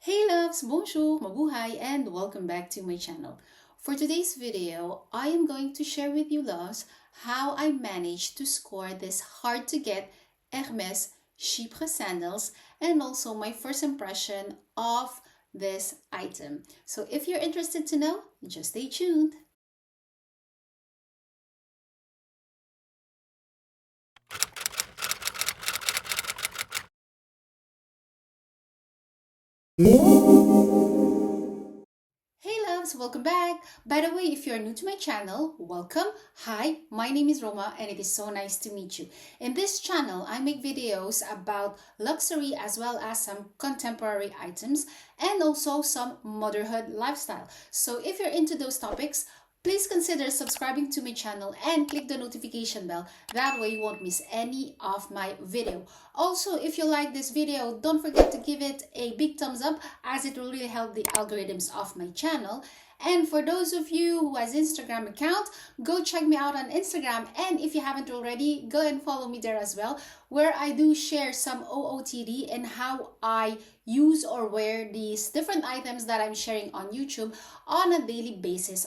Hey loves, bonjour, mabuhay, and welcome back to my channel. For today's video, I am going to share with you loves how I managed to score this hard to get Hermès Chypre Sandals and also my first impression of this item. So if you're interested to know, just stay tuned. Hey loves, welcome back. By the way, if you're new to my channel, welcome. Hi, my name is Roma and it is so nice to meet you. In this channel, I make videos about luxury as well as some contemporary items and also some motherhood lifestyle. So if you're into those topics, please consider subscribing to my channel and click the notification bell. That way you won't miss any of my video. Also, if you like this video, don't forget to give it a big thumbs up as it will really help the algorithms of my channel. And for those of you who has Instagram account, go check me out on Instagram. And if you haven't already, go and follow me there as well, where I do share some OOTD and how I use or wear these different items that I'm sharing on YouTube on a daily basis.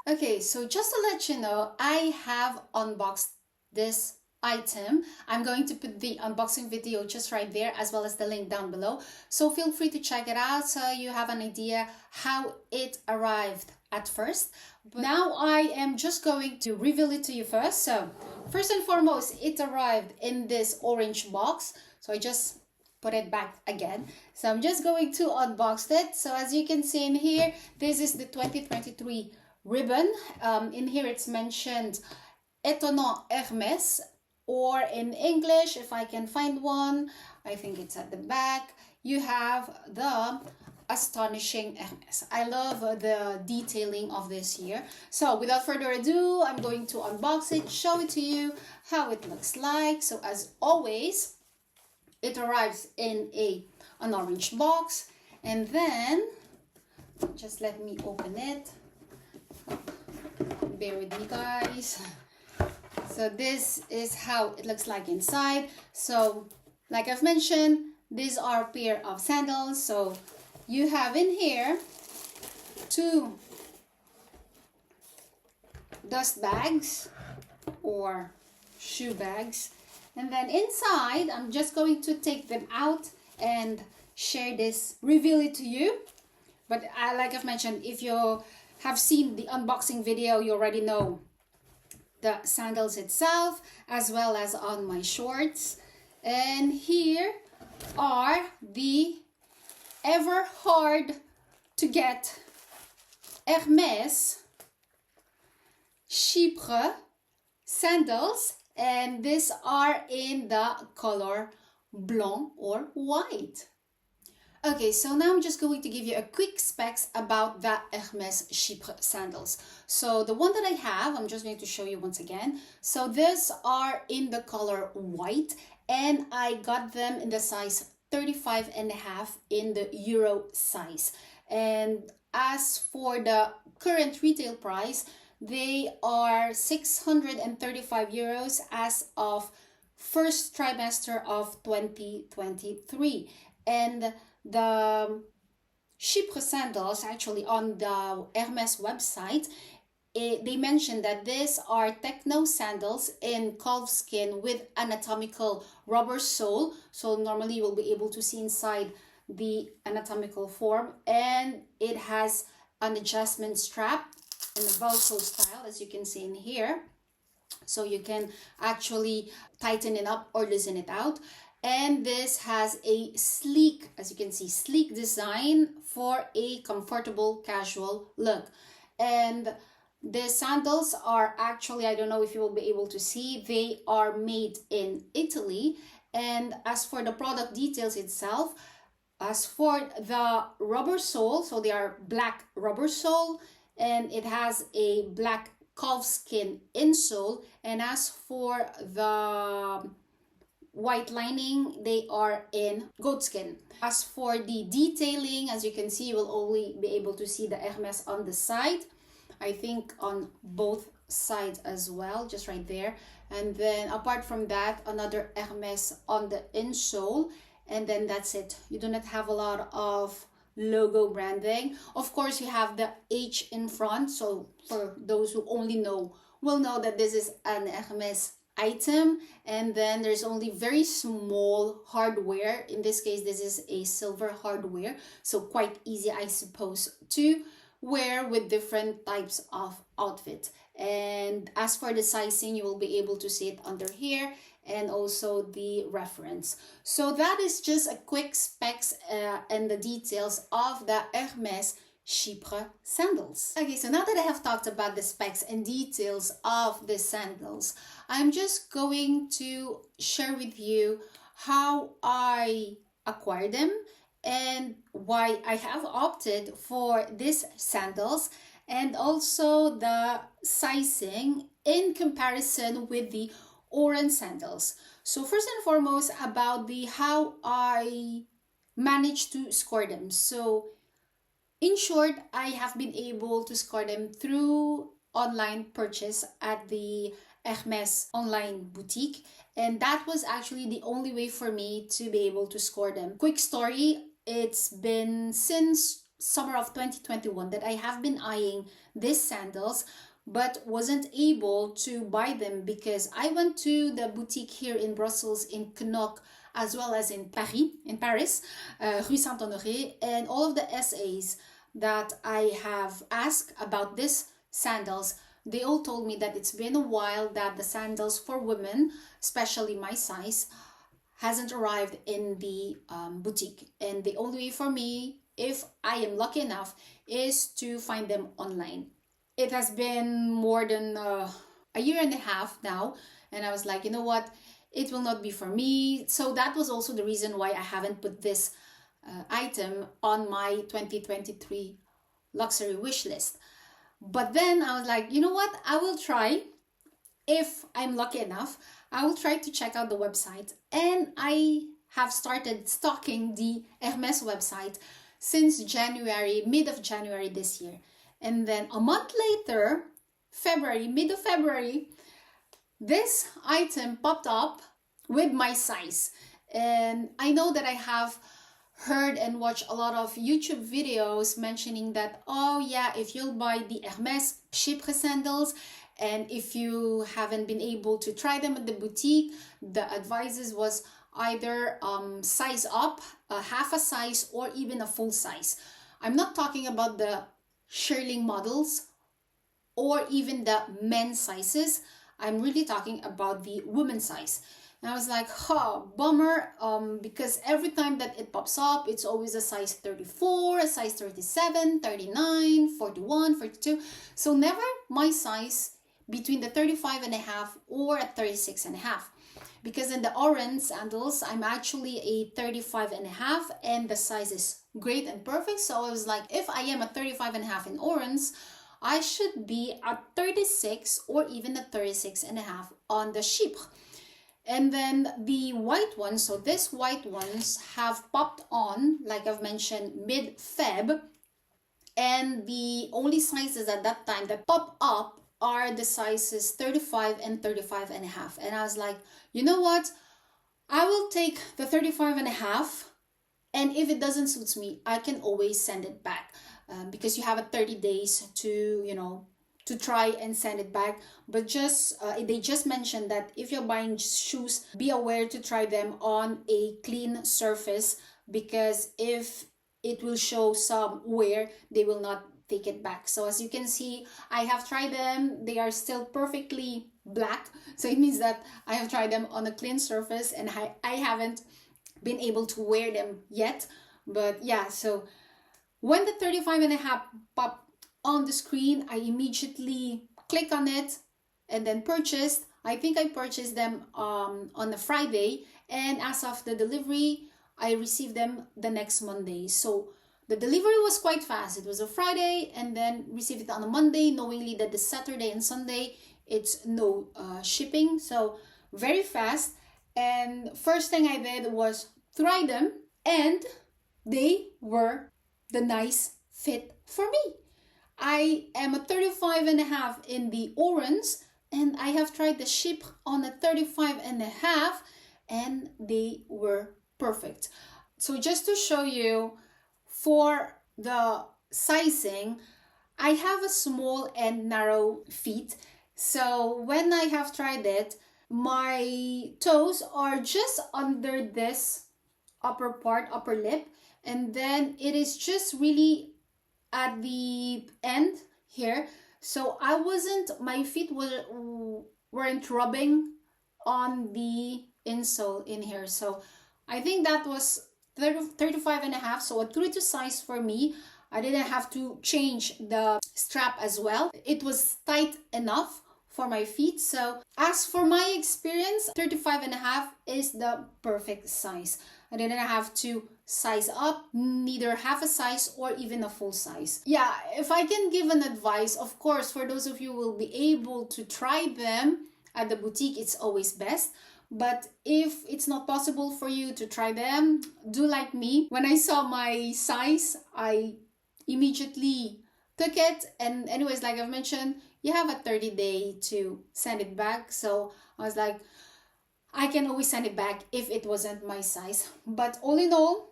Okay, so just to let you know, I have unboxed this item. I'm going to put the unboxing video just right there as well as the link down below. So feel free to check it out so you have an idea how it arrived at first. But now I am just going to reveal it to you first. So first and foremost, it arrived in this orange box. So I just put it back again. So I'm just going to unbox it. So as you can see in here, this is the 2023 ribbon. In here it's mentioned Étonnant Hermès, or in English, if I can find one, I think it's at the back, you have the Astonishing Hermès. I love the detailing of this here. So without further ado, I'm going to unbox it, show it to you how it looks like. So as always, it arrives in an orange box, and then just let me open it. Bear with me guys. So this is how it looks like inside. So like I've mentioned, these are a pair of sandals. So you have in here two dust bags or shoe bags, and then inside I'm just going to take them out and share this, reveal it to you. But like I've mentioned, if you have seen the unboxing video, you already know the sandals itself as well as on my shorts. And here are the ever hard to get Hermès Chypre Sandals, and these are in the color blanc or white. Okay, so now I'm just going to give you a quick specs about the Hermès Chypre Sandals. So the one that I have, I'm just going to show you once again. So these are in the color white, and I got them in the size 35.5 in the Euro size. And as for the current retail price, they are 635 euros as of first trimester of 2023. And the Chypre sandals, actually on the Hermès website, they mentioned that these are techno sandals in calfskin with anatomical rubber sole. So normally you will be able to see inside the anatomical form, and it has an adjustment strap in the Velcro style, as you can see in here. So you can actually tighten it up or loosen it out. And this has a sleek, as you can see, sleek design for a comfortable casual look. And the sandals are actually, I don't know if you will be able to see, they are made in Italy. And as for the product details itself, as for the rubber sole, so they are black rubber sole, and it has a black calfskin insole. And as for the white lining, they are in goatskin. As for the detailing, as you can see, you will only be able to see the Hermès on the side. I think on both sides as well, just right there. And then apart from that, another Hermès on the insole. and then that's it. You do not have a lot of logo branding. Of course, you have the H in front, so for those who only know will know that this is an Hermes item, and then there's only very small hardware. In this case, this is a silver hardware, so quite easy, I suppose, to wear with different types of outfit. And as for the sizing, you will be able to see it under here, and also the reference. So that is just a quick specs and the details of the Hermès Chypre sandals. Okay, so now that I have talked about the specs and details of the sandals, I'm just going to share with you how I acquired them and why I have opted for these sandals, and also the sizing in comparison with the orange sandals. So first and foremost, about the how I managed to score them. So in short, I have been able to score them through online purchase at the Hermès online boutique, and that was actually the only way for me to be able to score them. Quick story, it's been since summer of 2021 that I have been eyeing these sandals, but wasn't able to buy them because I went to the boutique here in Brussels, in Knock, as well as in Paris, Rue Saint-Honoré, and all of the SAs that I have asked about these sandals, they all told me that it's been a while that the sandals for women, especially my size, hasn't arrived in the boutique. And the only way for me, if I am lucky enough, is to find them online. It has been more than a year and a half now, and I was like, you know what, it will not be for me. So that was also the reason why I haven't put this item on my 2023 luxury wish list. But then I was like, you know what, I will try. If I'm lucky enough, I will try to check out the website, and I have started stalking the Hermès website since January, mid of January this year. And then a month later, mid of February, this item popped up with my size. And I know that I have heard and watched a lot of YouTube videos mentioning that, oh yeah, if you'll buy the Hermès Chypre sandals, and if you haven't been able to try them at the boutique, the advices was either size up, half a size, or even a full size. I'm not talking about the shearling models or even the men's sizes. I'm really talking about the women's size. And I was like, oh, bummer, because every time that it pops up, it's always a size 34, a size 37, 39, 41, 42. So never my size between the 35 and a half or a 36 and a half. Because in the orange sandals, I'm actually a 35 and a half, and the size is great and perfect. So I was like, if I am a 35 and a half in orange, I should be a 36 or even a 36 and a half on the Chypre. And then the white ones, so these white ones have popped on, like I've mentioned, mid-Feb. And the only sizes at that time that pop up are the sizes 35 and 35 and a half. And I was like, you know what? I will take the 35 and a half. And if it doesn't suit me, I can always send it back. Because you have a 30 days to, to try and send it back. But they just mentioned that if you're buying shoes, be aware to try them on a clean surface, because if it will show some wear, they will not take it back. So as you can see, I have tried them. They are still perfectly black. So it means that I have tried them on a clean surface, and I haven't been able to wear them yet. But yeah, so when the 35 and a half popped on the screen, I immediately click on it and then purchased. I think I purchased them on a Friday, and as of the delivery, I received them the next Monday. So the delivery was quite fast. It was a Friday, and then received it on a Monday, knowingly that the Saturday and Sunday it's no shipping. So very fast. And first thing I did was try them, and they were the nice fit for me. I am a 35 and a half in the orange, and I have tried the Chypre on a 35 and a half, and they were perfect. So just to show you, for the sizing, I have a small and narrow feet. So when I have tried it, my toes are just under this upper part, upper lip, and then it is just really at the end here. So my feet weren't rubbing on the insole in here. So I think that was 35 and a half. So a true to size for me. I didn't have to change the strap as well. It was tight enough for my feet. So as for my experience, 35 and a half is the perfect size. I didn't have to size up, neither half a size or even a full size. Yeah, if I can give an advice, of course, for those of you who will be able to try them at the boutique, it's always best. But if it's not possible for you to try them, do like me. When I saw my size, I immediately took it. And anyways, like I've mentioned, you have a 30-day to send it back. So I was like, I can always send it back if it wasn't my size. But all in all,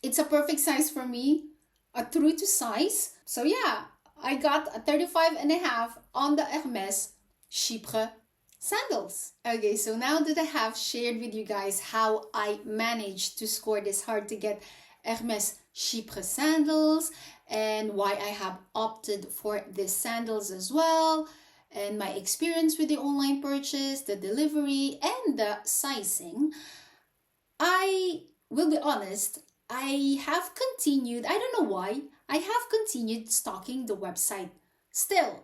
it's a perfect size for me, a true to size. So yeah, I got a 35 and a half on the Hermès Chypre Sandals. Okay, so now that I have shared with you guys how I managed to score this hard to get Hermès Chypre Sandals and why I have opted for these sandals as well, and my experience with the online purchase, the delivery, and the sizing, I will be honest, I have continued, I don't know why, I have continued stalking the website still.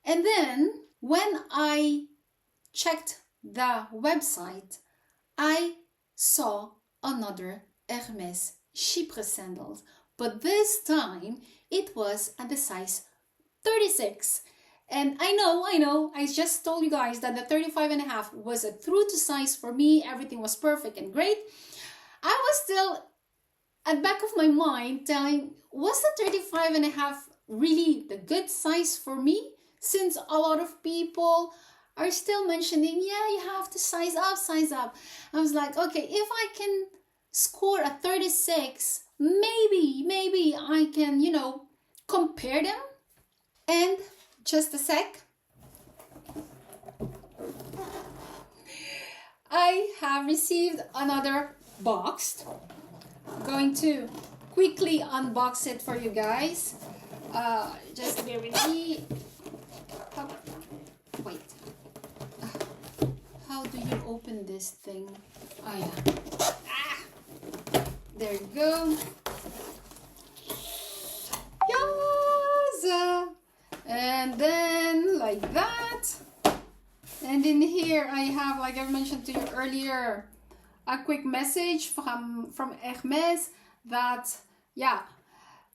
And then when I checked the website, I saw another Hermès Chypre Sandals, but this time it was at the size 36. And I know, I just told you guys that the 35 and a half was a true to size for me. Everything was perfect and great. I was still at the back of my mind telling, was the 35 and a half really the good size for me? Since a lot of people are still mentioning, yeah, you have to size up, size up. I was like, okay, if I can score a 36, maybe I can, compare them. And just a sec, I have received another box. I'm going to quickly unbox it for you guys. Just bear with me. Wait. How do you open this thing? Oh yeah. There you go. Yes! And then like that. And in here I have, like I mentioned to you earlier, a quick message from Hermès that, yeah,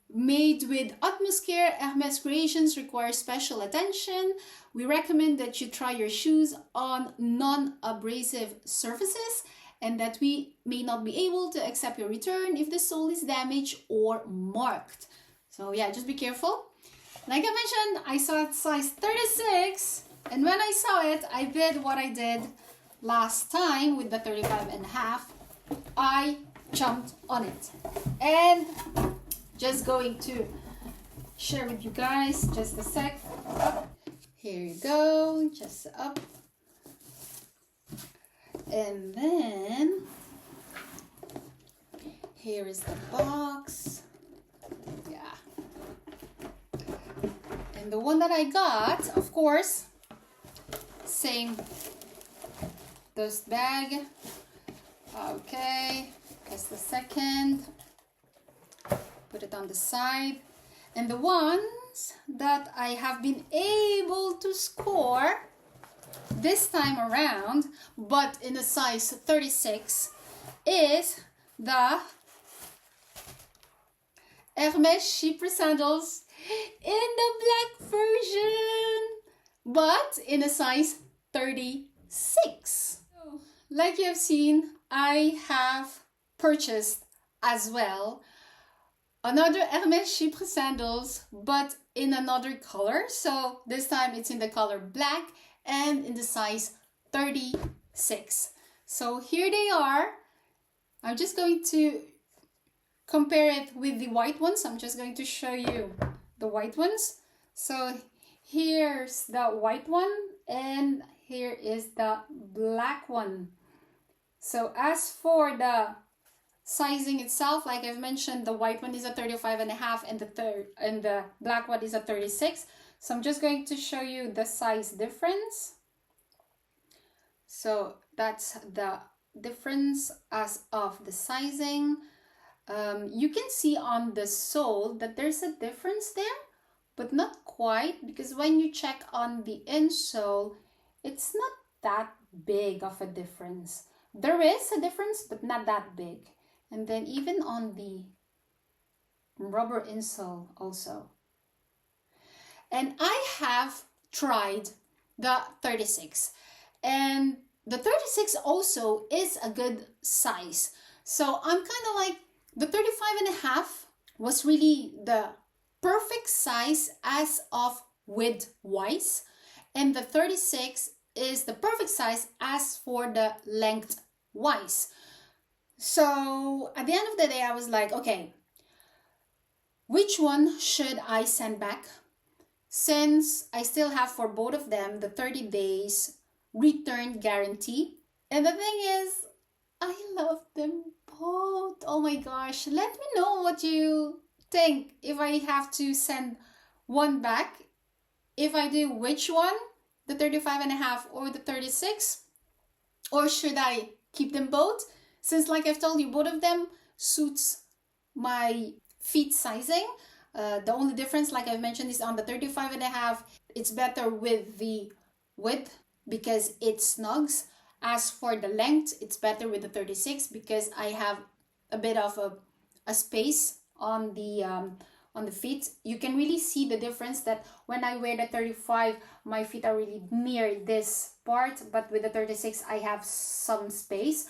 made with utmost care, Hermès creations require special attention. We recommend that you try your shoes on non-abrasive surfaces and that we may not be able to accept your return if the sole is damaged or marked. So yeah, just be careful. Like I mentioned, I saw it size 36, and when I saw it, I did what I did last time with the 35 and a half. I jumped on it. And just going to share with you guys, just a sec. Here you go, just up. And then here is the box. Yeah. And the one that I got, of course, same dust bag. Okay, just a second. Put it on the side. And the ones that I have been able to score this time around, but in a size 36, is the Hermès Chypre Sandals in the black version, but in a size 36. Like you have seen, I have purchased as well another Hermès Chypre Sandals, but in another color. So this time it's in the color black and in the size 36. So here they are. I'm just going to compare it with the white ones. I'm just going to show you the white ones. So here's the white one and here is the black one. So as for the sizing itself, like I've mentioned, the white one is a 35.5 and the black one is a 36. So I'm just going to show you the size difference. So that's the difference as of the sizing. You can see on the sole that there's a difference there, but not quite, because when you check on the insole, it's not that big of a difference. There is a difference, but not that big. And then even on the rubber insole also. And I have tried the 36, and the 36 also is a good size. So I'm kind of like, the 35.5 was really the perfect size as of width wise, and the 36 is the perfect size as for the length wise. So at the end of the day, I was like, okay, which one should I send back? Since I still have for both of them the 30 days return guarantee. And the thing is, I love them both. Oh my gosh, let me know what you think if I have to send one back. If I do, which one? The 35.5 or the 36? Or should I keep them both? Since like I've told you, both of them suits my feet sizing. The only difference, like I've mentioned, is on the 35.5, it's better with the width because it snugs. As for the length, it's better with the 36 because I have a bit of a space on the feet. You can really see the difference that when I wear the 35, my feet are really near this part, but with the 36, I have some space.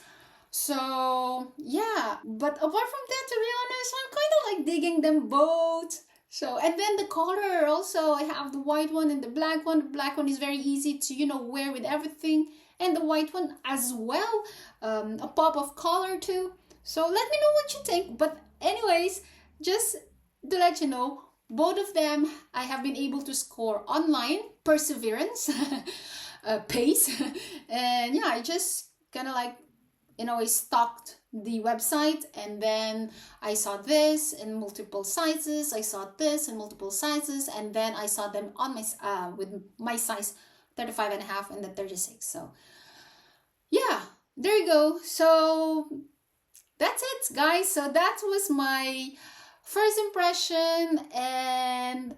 So yeah, but apart from that, to be honest, I'm kind of like digging them both. So, and then the color also, I have the white one and the black one. The black one is very easy to, you know, wear with everything, and the white one as well, a pop of color too. So let me know what you think. But anyways, just to let you know, both of them I have been able to score online, perseverance, pace, and yeah, I just kind of like, you know, I stalked the website, and then I saw this in multiple sizes, I saw this in multiple sizes, and then I saw them on my with my size 35.5 and the 36. So yeah, there you go. So that's it, guys. So that was my first impression and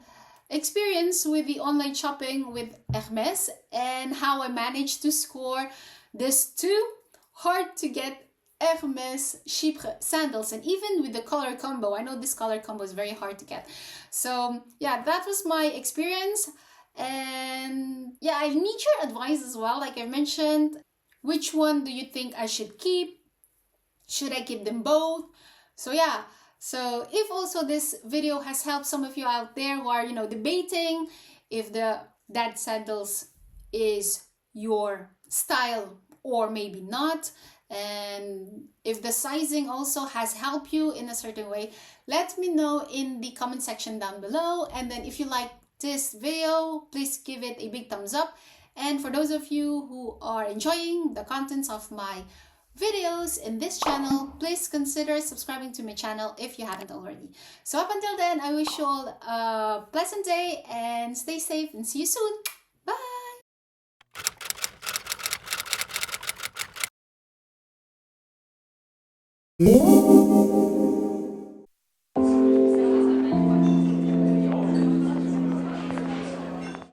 experience with the online shopping with Hermès, and how I managed to score these two hard to get Hermès Chypre Sandals. And even with the color combo, I know this color combo is very hard to get. So yeah, that was my experience. And yeah, I need your advice as well. Like I mentioned, which one do you think I should keep? Should I keep them both? So yeah, so if also this video has helped some of you out there who are, you know, debating if the dad sandals is your style or maybe not, and if the sizing also has helped you in a certain way, let me know in the comment section down below. And then if you like this video, please give it a big thumbs up. And for those of you who are enjoying the contents of my videos in this channel, please consider subscribing to my channel if you haven't already. So up until then, I wish you all a pleasant day and stay safe, and see you soon. Bye!